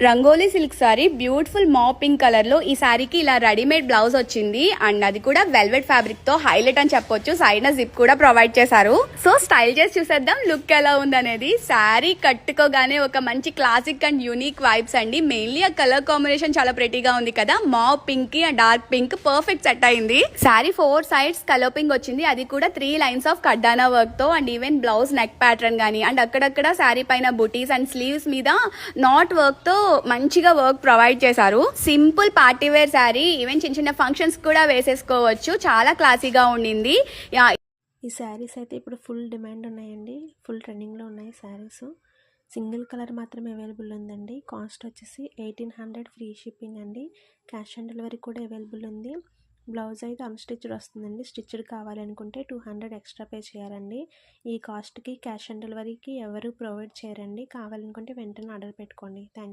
Rangoli silk sorry beautiful మా pink colour లో ఈ సారీకి ఇలా రెడీమేడ్ బ్లౌజ్ వచ్చింది అండ్ అది కూడా వెల్వెట్ ఫ్యాబ్రిక్ తో హైలైట్ అని చెప్పొచ్చు. సైడ్ జిప్ కూడా ప్రొవైడ్ చేశారు. సో స్టైల్ చేసి చూసేద్దాం లుక్ ఎలా ఉందనేది. సారీ కట్టుకోగానే ఒక మంచి క్లాసిక్ అండ్ యూనిక్ వైబ్స్ అండి. మెయిన్లీ ఆ కలర్ కాంబినేషన్ చాలా ప్రెటీగా ఉంది కదా. మా పింక్ కి డార్క్ పింక్ పర్ఫెక్ట్ సెట్ అయింది. సారీ 4 సైడ్స్ కలర్పింగ్ వచ్చింది. అది కూడా 3 లైన్స్ ఆఫ్ కడ్డానా వర్క్ తో and even blouse neck pattern గానీ అండ్ అక్కడక్కడ సారీ పైన బుటీస్ అండ్ స్లీవ్స్ మీద నాట్ వర్క్ తో మంచిగా వర్క్ ప్రొవైడ్ చేశారు. Simple party wear sari, even చిన్న చిన్న ఫంక్షన్స్ కూడా వేసేసుకోవచ్చు. చాలా క్లాసీగా ఉండింది. ఈ శారీస్ అయితే ఇప్పుడు ఫుల్ డిమాండ్ ఉన్నాయండి. ఫుల్ ట్రెండింగ్లో ఉన్నాయి శారీస్. సింగిల్ కలర్ మాత్రమే అవైలబుల్ ఉందండి. కాస్ట్ వచ్చేసి 1800 ఫ్రీ షిప్పింగ్ అండి. క్యాష్ ఆన్ డెలివరీ కూడా అవైలబుల్ ఉంది. బ్లౌజ్ అయితే అన్స్టిచ్డ్ వస్తుందండి. స్టిచ్డ్ కావాలనుకుంటే 200 ఎక్స్ట్రా పే చేయాలండి. ఈ కాస్ట్కి క్యాష్ ఆన్ డెలివరీకి ఎవరు ప్రొవైడ్ చేయరండి. కావాలనుకుంటే వెంటనే ఆర్డర్ పెట్టుకోండి. థ్యాంక్